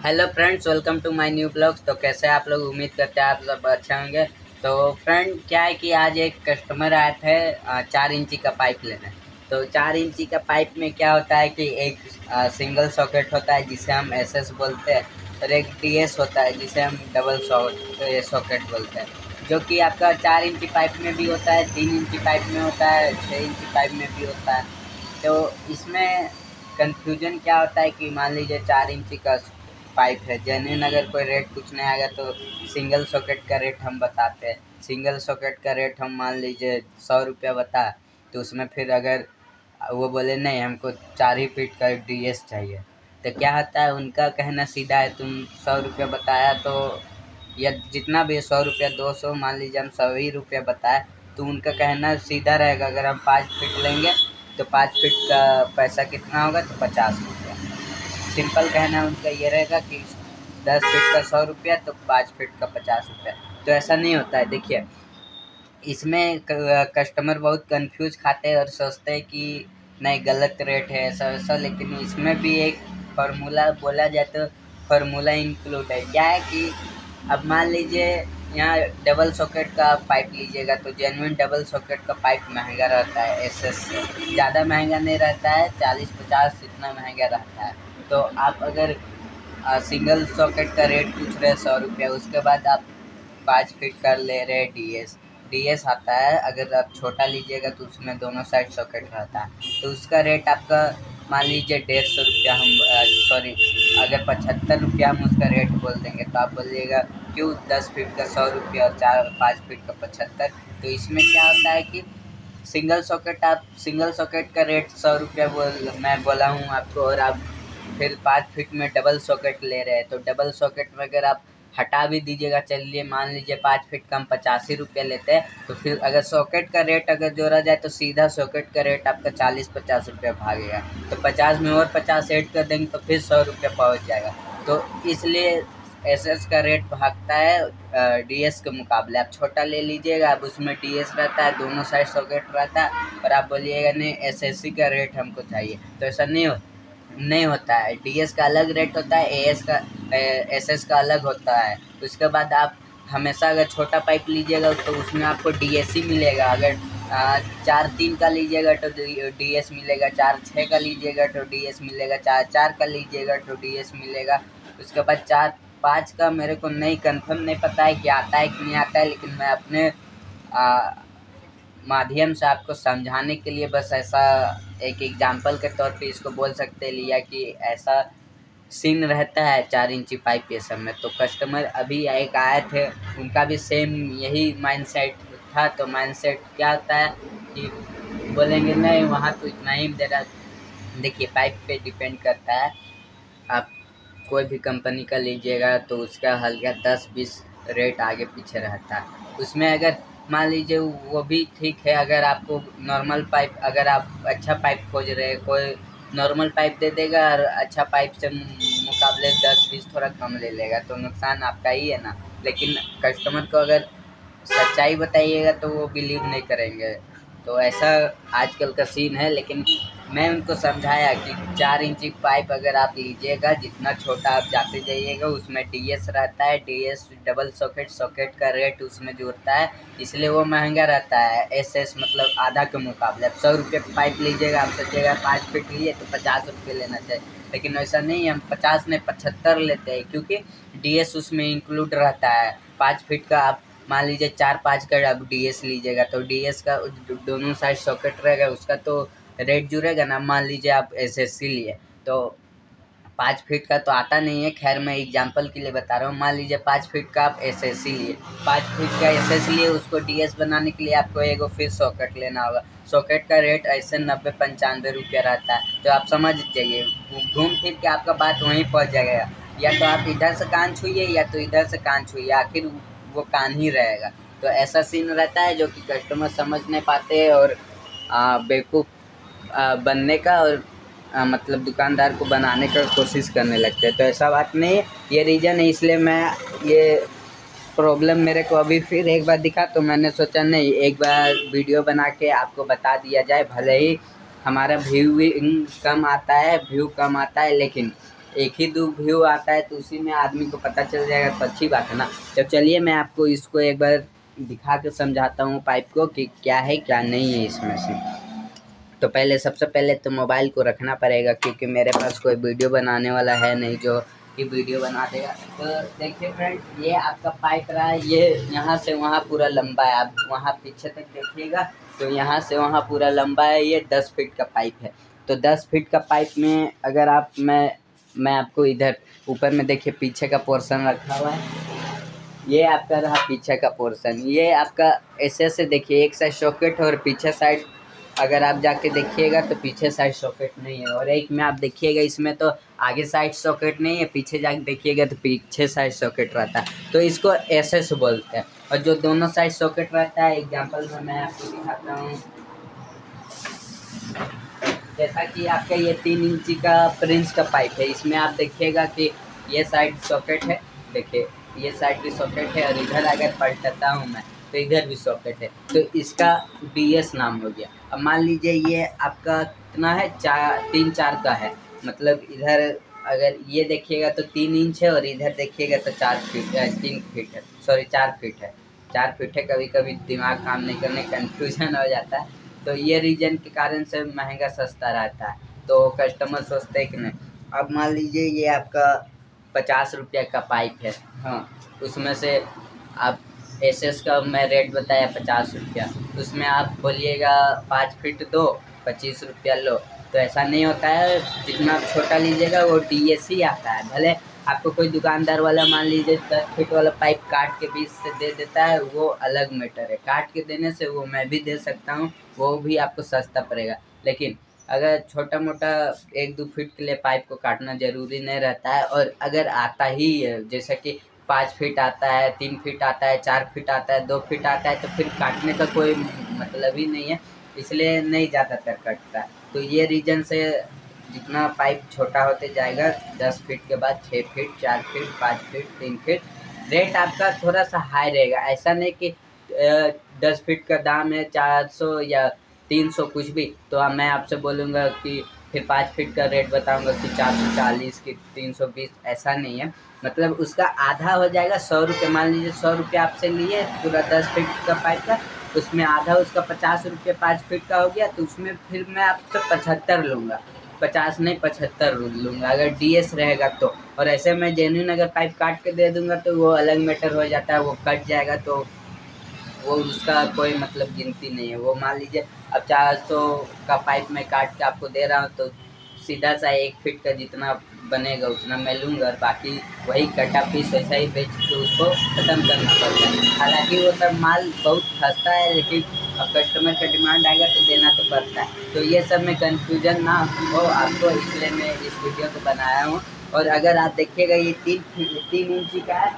Hello friends, welcome to my new blogs. तो कैसे आप लोग? उम्मीद करते हैं आप सब अच्छे होंगे। तो फ्रेंड क्या है कि आज एक कस्टमर आए थे 4 इंची का पाइप लेने। तो 4 इंची का पाइप में क्या होता है कि एक सिंगल सॉकेट होता है जिसे हम एसएस बोलते हैं, और एक डीएस होता है जिसे हम डबल सॉकेट बोलते हैं, जो कि आपका 4 इंची पाइप में भी होता है, 3 इंची पाइप में होता है, 6 इंची पाइप में भी होता है। तो इसमें कन्फ्यूजन क्या होता है कि मान लीजिए 4 इंची का पाइप है, जेन्युइन अगर कोई रेट पूछने आएगा तो सिंगल सॉकेट का रेट हम बताते हैं। सिंगल सॉकेट का रेट हम मान लीजिए 100 रुपया बता, तो उसमें फिर अगर वो बोले नहीं हमको 4 ही फीट का डीएस चाहिए, तो क्या होता है, उनका कहना सीधा है, तुम 100 रुपया बताया तो या जितना भी 100 रुपया 200 मान लीजिए हम 100 ही रुपया बताए, तो उनका कहना सीधा रहेगा, अगर हम 5 फीट लेंगे तो 5 फीट का पैसा कितना होगा, तो 50 रुपया। सिंपल कहना उनका ये रहेगा कि 10 फीट का 100 रुपया तो 5 फीट का 50 रुपया। तो ऐसा नहीं होता है। देखिए, इसमें कस्टमर बहुत कंफ्यूज खाते हैं और सोचते हैं कि नहीं गलत रेट है ऐसा वैसा, लेकिन इसमें भी एक फार्मूला बोला जाए तो फार्मूला इंक्लूड है। क्या है कि अब मान लीजिए यहाँ डबल सॉकेट का पाइप लीजिएगा तो जेन्युइन डबल सॉकेट का पाइप महंगा रहता है, एसएस से ज़्यादा महंगा नहीं रहता है, 40-50 इतना महंगा रहता है। तो आप अगर सिंगल सॉकेट का रेट पूछ रहे हैं 100 रुपया, उसके बाद आप 5 फीट का ले रहे डीएस। डीएस आता है, अगर आप छोटा लीजिएगा तो उसमें दोनों साइड सॉकेट रहता है, तो उसका रेट आपका मान लीजिए 150 रुपया। हम सॉरी, अगर 75 रुपया हम उसका रेट बोल देंगे तो आप बोलिएगा क्यों 10 फीट का 100 रुपया और 5 फीट का 75। तो इसमें क्या होता है कि सिंगल सॉकेट का रेट 100 रुपया मैं बोला हूँ आपको, और आप फिर 5 फीट में डबल सॉकेट ले रहे हैं, तो डबल सॉकेट में अगर आप हटा भी दीजिएगा, चलिए मान लीजिए 5 फीट का हम 85 रुपया लेते हैं, तो फिर अगर सॉकेट का रेट अगर जोड़ा जाए तो सीधा सॉकेट का रेट आपका 40-50 रुपया भागेगा। तो 50 में और 50 ऐड कर देंगे तो फिर 100 रुपया पहुँच जाएगा। तो इसलिए एसएस का रेट भागता है डीएस के मुकाबले। आप छोटा ले लीजिएगा, अब उसमें डीएस रहता है, दोनों साइड सॉकेट रहता है, और आप बोलिएगा नहीं एसएससी का रेट हमको चाहिए, तो ऐसा नहीं होता है। डीएस का अलग रेट होता है, एसएस का अलग होता है। उसके बाद आप हमेशा अगर छोटा पाइप लीजिएगा तो उसमें आपको डीएस ही मिलेगा। अगर 4-3 का लीजिएगा तो डीएस मिलेगा, 4-6 का लीजिएगा तो डीएस मिलेगा, 4-4 का लीजिएगा तो डीएस मिलेगा। उसके बाद 4-5 का मेरे को नहीं कंफर्म नहीं पता है कि आता है कि नहीं आता है, लेकिन मैं अपने माध्यम से आपको समझाने के लिए बस ऐसा एक एग्जाम्पल के तौर पे इसको बोल सकते लिया कि ऐसा सीन रहता है 4 इंची पाइप ये सब में। तो कस्टमर अभी एक आए थे, उनका भी सेम यही माइंडसेट था। तो माइंडसेट क्या होता है कि बोलेंगे नहीं वहाँ तो इतना ही दे रहा। देखिए, पाइप पे डिपेंड करता है। आप कोई भी कंपनी का लीजिएगा तो उसका हल्का 10-20 रेट आगे पीछे रहता है। उसमें अगर मान लीजिए वो भी ठीक है, अगर आपको नॉर्मल पाइप, अगर आप अच्छा पाइप खोज रहे हैं, कोई नॉर्मल पाइप दे देगा और अच्छा पाइप से मुकाबले 10-20 थोड़ा कम ले लेगा, तो नुकसान आपका ही है ना। लेकिन कस्टमर को अगर सच्चाई बताइएगा तो वो बिलीव नहीं करेंगे। तो ऐसा आजकल का सीन है। लेकिन मैं उनको समझाया कि 4 इंची पाइप अगर आप लीजिएगा, जितना छोटा आप जाते जाइएगा उसमें डीएस रहता है, डीएस डबल सॉकेट का रेट उसमें जुड़ता है, इसलिए वो महंगा रहता है एसएस, मतलब आधा के मुकाबले। अब 100 रुपये का पाइप लीजिएगा, आप सोचिएगा 5 फीट लिए तो 50 रुपये लेना चाहिए, लेकिन वैसा नहीं, हम 50 नहीं 75 लेते हैं, क्योंकि डीएस उसमें इंक्लूड रहता है। 5 फीट का आप मान लीजिए 4-5 का आप डीएस लीजिएगा तो डीएस का दोनों साइड सॉकेट रहेगा, उसका तो रेट जुड़ेगा ना। मान लीजिए आप एसएससी लिए तो 5 फीट का तो आता नहीं है, खैर मैं एग्जांपल के लिए बता रहा हूँ। मान लीजिए 5 फीट का आप एसएससी लिए, 5 फीट का एसएस लिए, उसको डीएस बनाने के लिए आपको एगो फिर सॉकेट लेना होगा। सॉकेट का रेट ऐसे 90-95 रुपया रहता है। तो आप समझ जाइए, घूम फिर के आपका बात वहीं पहुँच जाएगा। या तो आप इधर से कान छुइए या तो इधर से कान छुइए, आखिर वो कान ही रहेगा। तो ऐसा सीन रहता है जो कि कस्टमर समझ नहीं पाते, और बेवकूफ़ बनने का और मतलब दुकानदार को बनाने का कोशिश करने लगते हैं। तो ऐसा बात नहीं है, ये रीज़न है, इसलिए मैं ये प्रॉब्लम मेरे को अभी फिर एक बार दिखा तो मैंने सोचा नहीं एक बार वीडियो बना के आपको बता दिया जाए। भले ही हमारा व्यू कम आता है, लेकिन एक ही दो व्यू आता है तो उसी में आदमी को पता चल जाएगा, तो अच्छी बात है ना। तो चलिए मैं आपको इसको एक बार दिखा के समझाता हूँ पाइप को कि क्या है क्या नहीं है इसमें से। तो पहले सबसे पहले तो मोबाइल को रखना पड़ेगा, क्योंकि मेरे पास कोई वीडियो बनाने वाला है नहीं जो कि वीडियो बना देगा। तो देखिए फ्रेंड, ये आपका पाइप रहा है, ये यहाँ से वहाँ पूरा लंबा है। आप वहाँ पीछे तक देखिएगा तो यहाँ से वहाँ पूरा लंबा है। ये 10 फीट का पाइप है। तो 10 फीट का पाइप में अगर आप मैं आपको इधर ऊपर में देखिए पीछे का पोर्शन रखा हुआ है। ये आपका रहा पीछे का पोर्शन। ये आपका ऐसे देखिए, एक साइड सॉकेट और पीछे साइड अगर आप जाके देखिएगा तो पीछे साइड सॉकेट नहीं है। और एक में आप देखिएगा इसमें तो आगे साइड सॉकेट नहीं है, पीछे जाके देखिएगा तो पीछे साइड सॉकेट रहता है। तो इसको एसएस बोलते हैं। और जो दोनों साइड सॉकेट रहता है, एग्जांपल में मैं आपको दिखाता हूँ। जैसा कि आपका ये 3 इंची का प्रिंस का पाइप है, इसमें आप देखिएगा कि ये साइड सॉकेट है, देखिए ये साइड भी सॉकेट है, और इधर अगर पलटता हूँ मैं तो इधर भी सॉकेट है। तो इसका BS नाम हो गया। अब मान लीजिए ये आपका कितना है, 3-4 का है, मतलब इधर अगर ये देखिएगा तो 3 इंच है, और इधर देखिएगा तो 3 फीट है, सॉरी 4 फीट है। 4 फीट है, कभी कभी दिमाग काम नहीं करने, कन्फ्यूजन हो जाता है। तो ये रीजन के कारण से महंगा सस्ता रहता है, तो कस्टमर सोचते हैं कि नहीं। अब मान लीजिए ये आपका 50 रुपये का पाइप है, हाँ, उसमें से आप एसएस का मैं रेट बताया 50 रुपया, उसमें आप बोलिएगा 5 फीट दो 25 रुपया लो। तो ऐसा नहीं होता है, जितना आप छोटा लीजिएगा वो DS ही आता है। भले आपको कोई दुकानदार वाला मान लीजिए 10 फीट वाला पाइप काट के बीच से दे देता है, वो अलग मैटर है। काट के देने से वो मैं भी दे सकता हूँ, वो भी आपको सस्ता पड़ेगा। लेकिन अगर छोटा मोटा 1-2 फीट के लिए पाइप को काटना ज़रूरी नहीं रहता है। और अगर आता ही है, जैसे कि 5 फीट आता है, 3 फीट आता है, 4 फीट आता है, 2 फीट आता है, तो फिर काटने का कोई मतलब ही नहीं है, इसलिए नहीं ज़्यादातर कटता है। तो ये रीज़न से जितना पाइप छोटा होते जाएगा, 10 फीट के बाद 6 feet, 4 feet, 5 feet, 3 feet, rate आपका थोड़ा सा हाई रहेगा। ऐसा नहीं कि 10 फीट का दाम है 400 या 300 कुछ भी, तो मैं आपसे बोलूँगा कि फिर 5 फीट का रेट बताऊँगा कि 440 की 320, ऐसा नहीं है। मतलब उसका आधा हो जाएगा, 100 रुपये। मान लीजिए 100 रुपये आपसे लिए पूरा 10 फीट का पाइप का, उसमें आधा उसका 50 रुपये 5 फीट का हो गया, तो उसमें फिर मैं आपसे 75 लूँगा, 50 नहीं 75 लूँगा अगर DS रहेगा तो। और ऐसे में जेन्युइन अगर पाइप काट के दे दूँगा तो वो अलग मैटर हो जाता है, वो कट जाएगा तो वो उसका कोई मतलब गिनती नहीं है। वो मान लीजिए अब 400 का पाइप मैं काट के आपको दे रहा हूँ, तो सीधा सा 1 फीट का जितना बनेगा उतना मैं लूँगा, और बाकी वही कटा पीस वैसा ही बेच के उसको ख़त्म करना पड़ता है। हालांकि वो सब माल बहुत सस्ता है, लेकिन अब कस्टमर का डिमांड आएगा तो देना तो पड़ता है। तो ये सब में कन्फ्यूजन ना हो आपको, इसलिए मैं इस वीडियो को बनाया हूँ। और अगर आप देखिएगा ये 3 इंची का है,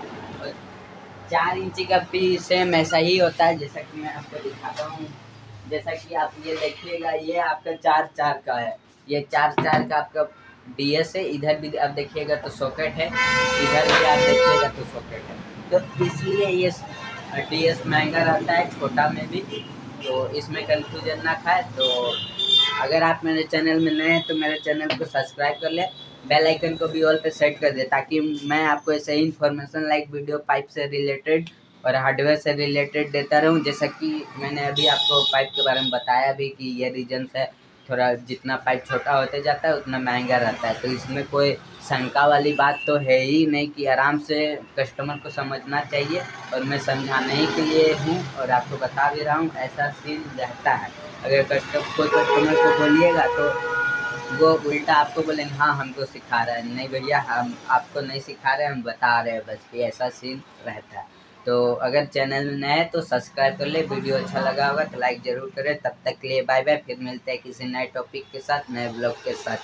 4 इंची का भी सेम ऐसा ही होता है, जैसा कि मैं आपको दिखाता हूँ। जैसा कि आप ये देखिएगा, ये आपका 4-4 का है, ये 4-4 का आपका DS है। इधर भी आप देखिएगा तो सॉकेट है, इधर भी आप देखिएगा तो सॉकेट है। तो इसलिए ये DS महंगा रहता है, छोटा में भी। तो इसमें कन्फ्यूजन ना खाए। तो अगर आप मेरे चैनल में नए हैं तो मेरे चैनल को सब्सक्राइब कर लें, बेल आइकन को भी ऑल पे सेट कर दे, ताकि मैं आपको ऐसे ही इन्फॉर्मेशन लाइक वीडियो पाइप से रिलेटेड और हार्डवेयर से रिलेटेड देता रहूं। जैसा कि मैंने अभी आपको पाइप के बारे में बताया भी कि ये रीजन है, थोड़ा जितना पाइप छोटा होते जाता है उतना महंगा रहता है। तो इसमें कोई शंका वाली बात तो है ही नहीं, कि आराम से कस्टमर को समझना चाहिए। और मैं समझाने ही के लिए हूँ और आपको बता भी रहा हूँ, ऐसा सीन रहता है। अगर कोई कस्टमर को बोलिएगा तो वो उल्टा आपको बोलेंगे हाँ हमको सिखा रहा है। नहीं भैया, हम आपको नहीं सिखा रहे, हम बता रहे हैं बस कि ऐसा सीन रहता है। तो अगर चैनल में नए हैं तो सब्सक्राइब कर ले, वीडियो अच्छा लगा होगा तो लाइक ज़रूर करें। तब तक के लिए बाय बाय, फिर मिलते हैं किसी नए टॉपिक के साथ, नए ब्लॉग के साथ।